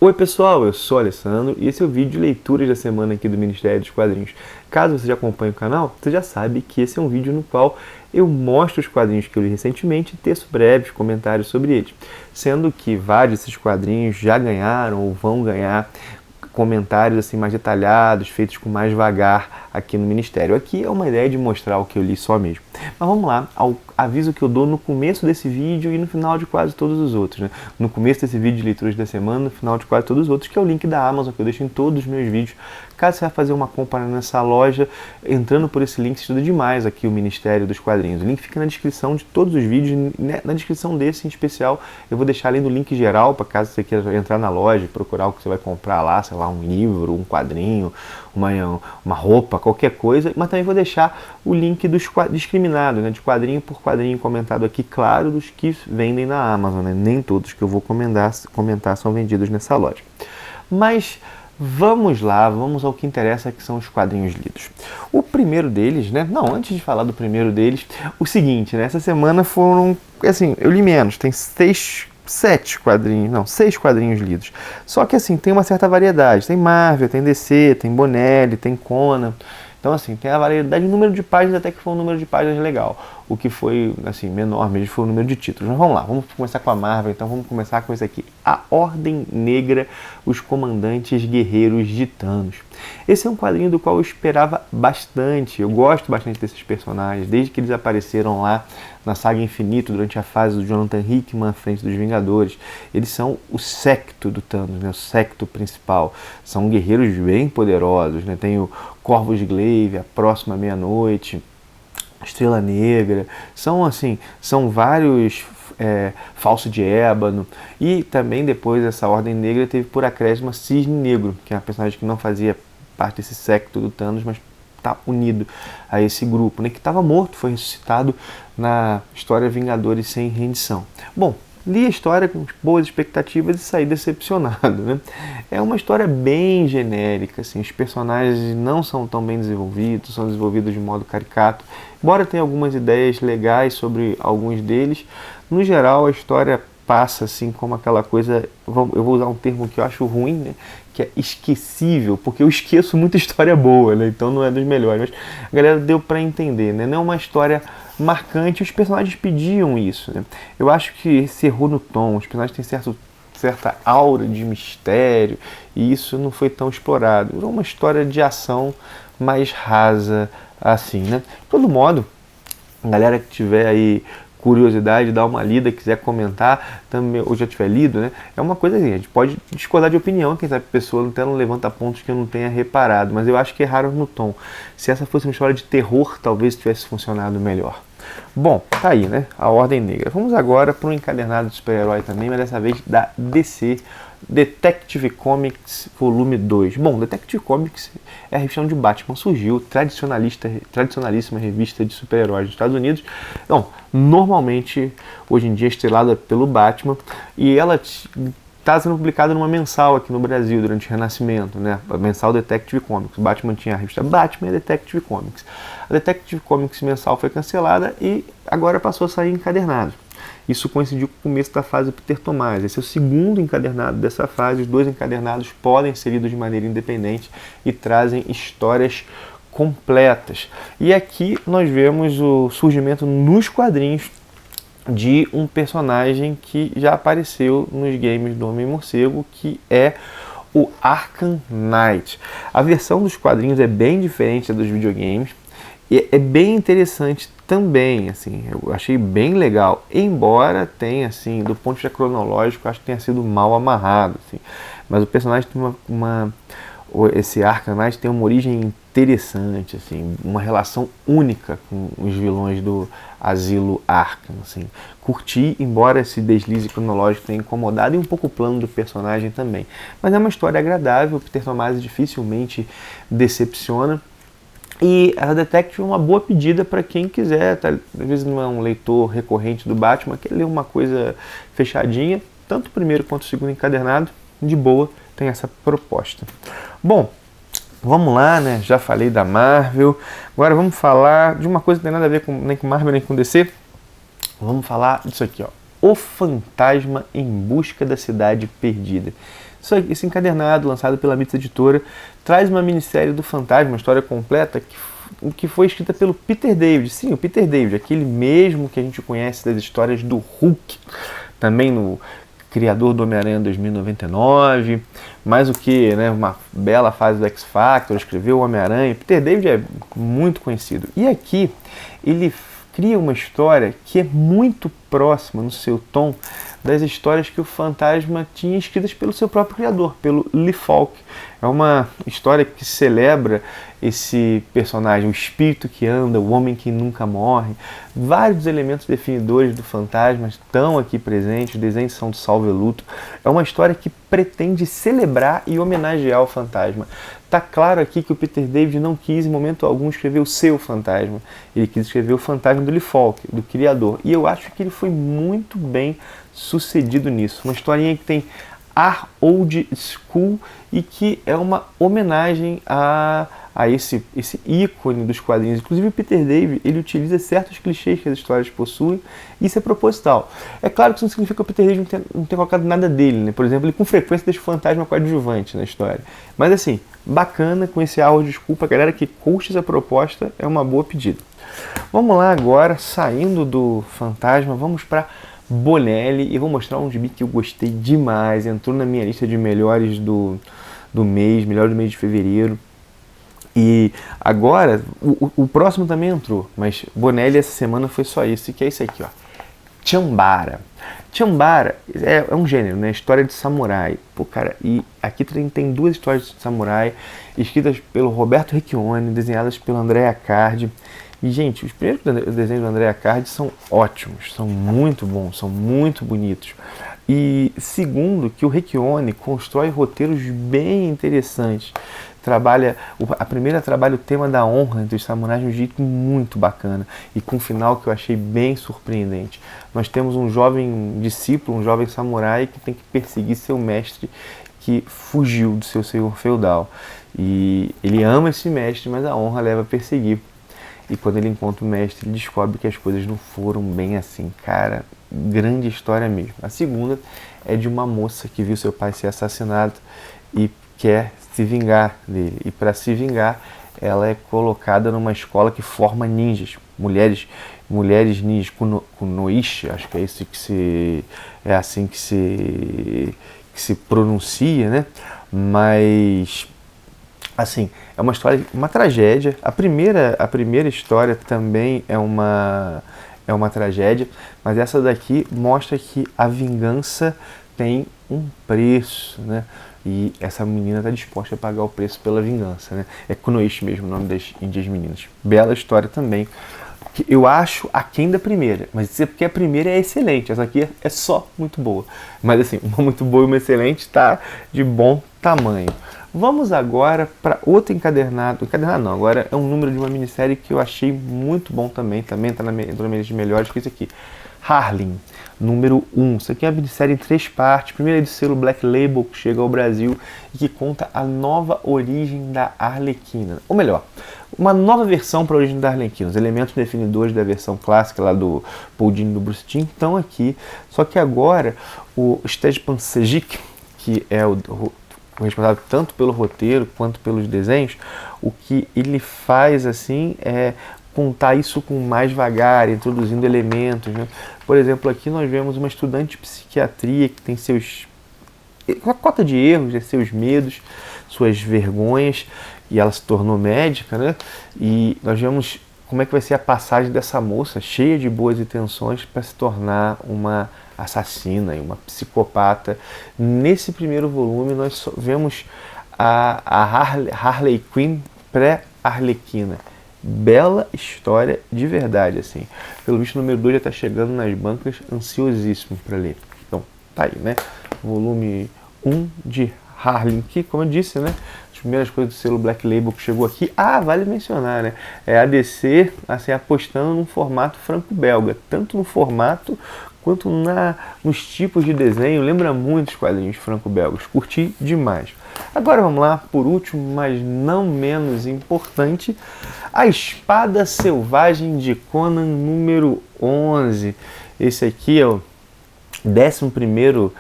Oi pessoal, eu sou o Alessandro e esse é o vídeo de leituras da semana aqui do Ministério dos Quadrinhos. Caso você já acompanhe o canal, você já sabe que esse é um vídeo no qual eu mostro os quadrinhos que eu li recentemente e teço breves comentários sobre eles. Sendo que vários desses quadrinhos já ganharam ou vão ganhar comentários assim mais detalhados, feitos com mais vagar aqui no Ministério. Aqui é uma ideia de mostrar o que eu li só mesmo. Mas vamos lá, ao aviso que eu dou no começo desse vídeo e no final de quase todos os outros, né? No começo desse vídeo de leituras da semana, no final de quase todos os outros, que é o link da Amazon, que eu deixo em todos os meus vídeos. Caso você vá fazer uma compra nessa loja, entrando por esse link, estuda demais aqui o Ministério dos Quadrinhos. O link fica na descrição de todos os vídeos, na descrição desse em especial, eu vou deixar além do link geral, para caso você queira entrar na loja e procurar o que você vai comprar lá, sei lá, um livro, um quadrinho, uma roupa, qualquer coisa, mas também vou deixar o link dos discriminados, né, de quadrinho por quadrinho comentado aqui, claro, dos que vendem na Amazon, né? Nem todos que eu vou comentar são vendidos nessa loja. Mas vamos lá, vamos ao que interessa, que são os quadrinhos lidos. O primeiro deles, né? Não, antes de falar do primeiro deles, o seguinte, né? Essa semana foram, assim, eu li menos, tem seis quadrinhos lidos. Só que assim, tem uma certa variedade. Tem Marvel, tem DC, tem Bonelli, tem Conan. Então assim, tem a variedade de número de páginas, até que foi um número de páginas legal. O que foi, assim, menor mesmo foi o número de títulos. Mas vamos lá, vamos começar com a Marvel, então vamos começar com esse aqui. A Ordem Negra, os Comandantes Guerreiros de Thanos. Esse é um quadrinho do qual eu esperava bastante. Eu gosto bastante desses personagens, desde que eles apareceram lá na saga Infinito, durante a fase do Jonathan Hickman à frente dos Vingadores. Eles são o secto do Thanos, né? O secto principal. São guerreiros bem poderosos, né? Tem o Corvus Glaive, a Próxima Meia-Noite, Estrela Negra, são vários Falso de Ébano, e também depois essa Ordem Negra teve por acréscimo a Cisne Negro, que é uma personagem que não fazia parte desse secto do Thanos, mas está unido a esse grupo, né, que estava morto, foi ressuscitado na história Vingadores Sem Rendição. Bom, li a história com boas expectativas e saí decepcionado, né? É uma história bem genérica, assim, os personagens não são tão bem desenvolvidos, são desenvolvidos de modo caricato, embora tenha algumas ideias legais sobre alguns deles. No geral, a história passa assim como aquela coisa, eu vou usar um termo que eu acho ruim, né? Que é esquecível, porque eu esqueço muita história boa, né? Então não é dos melhores, mas a galera deu para entender, né? Não é uma história marcante, os personagens pediam isso, né? Eu acho que se errou no tom, os personagens têm certa aura de mistério e isso não foi tão explorado. Era uma história de ação mais rasa assim, né? De todo modo, a galera que tiver aí curiosidade, dar uma lida, quiser comentar, também, ou já tiver lido, né? É uma coisa assim, a gente pode discordar de opinião, quem sabe a pessoa até não levanta pontos que eu não tenha reparado, mas eu acho que erraram no tom. Se essa fosse uma história de terror, talvez tivesse funcionado melhor. Bom, tá aí, né? A Ordem Negra. Vamos agora para um encadernado de super-herói também, mas dessa vez da DC, Detective Comics Volume 2. Bom, Detective Comics é a revista onde Batman surgiu, tradicionalíssima revista de super-heróis dos Estados Unidos. Então, normalmente, hoje em dia, estrelada pelo Batman, e ela está sendo publicada numa mensal aqui no Brasil durante o Renascimento, né? A mensal Detective Comics. O Batman tinha a revista Batman e a Detective Comics. A Detective Comics mensal foi cancelada e agora passou a sair encadernado. Isso coincidiu com o começo da fase Peter Tomás. Esse é o segundo encadernado dessa fase. Os dois encadernados podem ser lidos de maneira independente e trazem histórias completas. E aqui nós vemos o surgimento nos quadrinhos de um personagem que já apareceu nos games do Homem-Morcego, que é o Arkham Knight. A versão dos quadrinhos é bem diferente dos videogames e é bem interessante também, assim, eu achei bem legal, embora tenha, assim, do ponto de vista cronológico, acho que tenha sido mal amarrado, assim, mas o personagem tem esse Arkham Knight tem uma origem interessante, assim, uma relação única com os vilões do Asilo Arkham, assim. Curti, embora esse deslize cronológico tenha incomodado, e um pouco o plano do personagem também. Mas é uma história agradável, o Peter Tomasi dificilmente decepciona. E a Detective é uma boa pedida para quem quiser, tá? Às vezes não é um leitor recorrente do Batman, quer ler uma coisa fechadinha, tanto o primeiro quanto o segundo encadernado, de boa, tem essa proposta. Bom, vamos lá, né? Já falei da Marvel, agora vamos falar de uma coisa que não tem nada a ver nem com Marvel nem com DC. Vamos falar disso aqui, ó. O Fantasma em Busca da Cidade Perdida. Esse encadernado, lançado pela Mitos Editora, traz uma minissérie do Fantasma, uma história completa, que foi escrita pelo Peter David. Sim, o Peter David, aquele mesmo que a gente conhece das histórias do Hulk, também no criador do Homem-Aranha 2099, mais o que, né, uma bela fase do X-Factor, escreveu o Homem-Aranha. Peter David é muito conhecido. E aqui ele cria uma história que é muito próxima no seu tom das histórias que o Fantasma tinha escritas pelo seu próprio criador, pelo Lee Falk. É uma história que celebra esse personagem, o espírito que anda, o homem que nunca morre. Vários elementos definidores do Fantasma estão aqui presentes, os desenhos são do Sal Veluto. É uma história que pretende celebrar e homenagear o Fantasma. Tá claro aqui que o Peter David não quis em momento algum escrever o seu Fantasma. Ele quis escrever o Fantasma do Lee Falk, do criador. E eu acho que ele foi muito bem sucedido nisso. Uma historinha que tem ar old school e que é uma homenagem a esse ícone dos quadrinhos. Inclusive o Peter David, ele utiliza certos clichês que as histórias possuem, e isso é proposital. É claro que isso não significa que o Peter David não tenha colocado nada dele, né? Por exemplo, ele com frequência deixa o fantasma coadjuvante na história. Mas assim, bacana, com esse ar old school, pra galera que curte essa proposta, é uma boa pedida. Vamos lá agora, saindo do Fantasma, vamos para Bonelli, e vou mostrar um gibi que eu gostei demais, entrou na minha lista de melhores do mês, melhor do mês de fevereiro. E agora, o próximo também entrou, mas Bonelli essa semana foi só isso, que é isso aqui, ó. Chambara. Chambara é um gênero, né? História de samurai. Pô, cara, e aqui tem duas histórias de samurai, escritas pelo Roberto Recchione, desenhadas pelo André Accardi. E, gente, os primeiros desenhos do André Accardi são ótimos, são muito bons, são muito bonitos. E, segundo, que o Recchione constrói roteiros bem interessantes. A primeira trabalha o tema da honra entre os samurais de um jeito muito bacana e com um final que eu achei bem surpreendente. Nós temos um jovem discípulo, um jovem samurai que tem que perseguir seu mestre que fugiu do seu senhor feudal. E ele ama esse mestre, mas a honra leva a perseguir. E quando ele encontra o mestre, ele descobre que as coisas não foram bem assim. Cara, grande história mesmo. A segunda é de uma moça que viu seu pai ser assassinado e quer se vingar dele. E para se vingar, ela é colocada numa escola que forma ninjas, mulheres ninjas, kunoichi, acho que é isso é assim que se pronuncia, né? Mas assim, é uma história, uma tragédia. A primeira história também é uma tragédia, mas essa daqui mostra que a vingança tem um preço, né? E essa menina está disposta a pagar o preço pela vingança, né? É Kunoichi mesmo o nome das índias meninas. Bela história também, que eu acho aquém da primeira, mas isso é porque a primeira é excelente, essa aqui é só muito boa. Mas assim, uma muito boa e uma excelente está de bom tamanho. Vamos agora para outro encadernado. Encadernado não, agora é um número de uma minissérie que eu achei muito bom também está na minha lista de melhores, que é isso aqui. Harleen, número 1. Isso aqui é uma minissérie em 3 partes. Primeiro é do selo Black Label, que chega ao Brasil e que conta a nova origem da Arlequina. Ou melhor, uma nova versão para a origem da Arlequina. Os elementos definidores da versão clássica lá do Paul Dini e do Bruce Timm estão aqui. Só que agora o Stepan Sejic, que é o responsável tanto pelo roteiro quanto pelos desenhos, o que ele faz assim é contar isso com mais vagar, introduzindo elementos, né? Por exemplo, aqui nós vemos uma estudante de psiquiatria que tem uma cota de erros, né? Seus medos, suas vergonhas, e ela se tornou médica, né? E nós vemos como é que vai ser a passagem dessa moça cheia de boas intenções para se tornar uma assassina e uma psicopata. Nesse primeiro volume nós vemos a Harley Quinn pré-Arlequina. Bela história de verdade, assim. Pelo visto, o número 2 já está chegando nas bancas, ansiosíssimo para ler. Então, tá aí, né? Volume 1 de Harleen, que, como eu disse, né? As primeiras coisas do selo Black Label que chegou aqui. Ah, vale mencionar, né? É a DC, assim, apostando num formato franco-belga, tanto no formato quanto nos tipos de desenho. Lembra muito os quadrinhos franco-belgas. Curti demais. Agora vamos lá, por último, mas não menos importante, A Espada Selvagem de Conan, número 11. Esse aqui é o 11º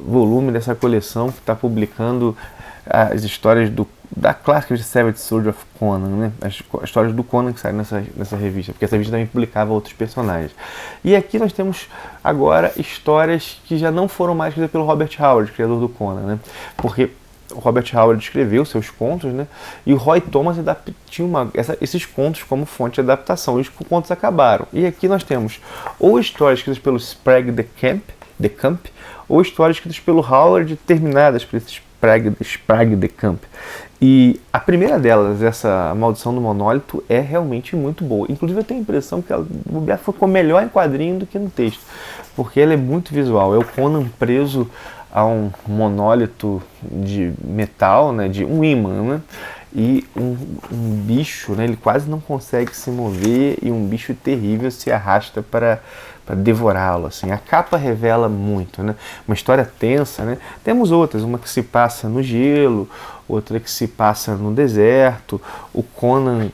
volume dessa coleção que está publicando as histórias da clássica de Savage Sword of Conan, né? As histórias do Conan que saíram nessa revista, porque essa revista também publicava outros personagens. E aqui nós temos agora histórias que já não foram mais escritas pelo Robert Howard, criador do Conan, né? Porque o Robert Howard escreveu seus contos, né? E o Roy Thomas tinha esses contos como fonte de adaptação, e os contos acabaram. E aqui nós temos ou histórias escritas pelo Sprague de Camp, ou histórias escritas pelo Howard, terminadas por esse Sprague de Camp. E a primeira delas, essa Maldição do Monólito, é realmente muito boa. Inclusive eu tenho a impressão que ela ficou melhor em quadrinho do que no texto, porque ela é muito visual. É o Conan preso a um monólito de metal, né, de um ímã, né, e um bicho, né, ele quase não consegue se mover e um bicho terrível se arrasta para devorá-lo. Assim. A capa revela muito, né, uma história tensa. Né. Temos outras, uma que se passa no gelo, outra que se passa no deserto, o Conan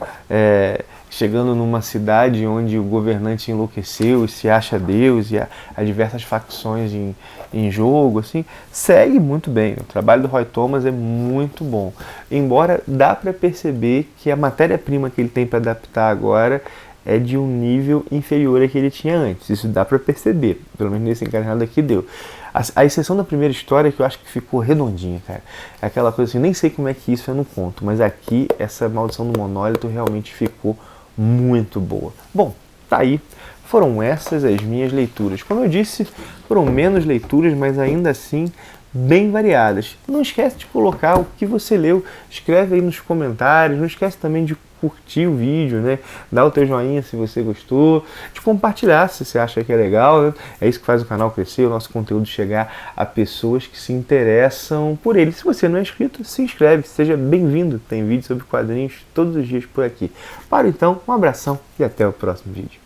chegando numa cidade onde o governante enlouqueceu e se acha Deus, e há diversas facções em jogo, assim, segue muito bem. O trabalho do Roy Thomas é muito bom. Embora dá para perceber que a matéria-prima que ele tem para adaptar agora é de um nível inferior a que ele tinha antes. Isso dá para perceber, pelo menos nesse encarnado aqui deu. A exceção da primeira história, que eu acho que ficou redondinha, cara. É aquela coisa assim, nem sei como é que isso é no conto, mas aqui essa Maldição do Monólito realmente ficou muito boa. Bom, tá aí. Foram essas as minhas leituras. Como eu disse, foram menos leituras, mas ainda assim bem variadas. Não esquece de colocar o que você leu, escreve aí nos comentários, não esquece também de curtir o vídeo, né? Dá o teu joinha se você gostou, de compartilhar se você acha que é legal, né? É isso que faz o canal crescer, o nosso conteúdo chegar a pessoas que se interessam por ele. Se você não é inscrito, se inscreve, seja bem-vindo. Tem vídeo sobre quadrinhos todos os dias por aqui. Para então, um abração e até o próximo vídeo.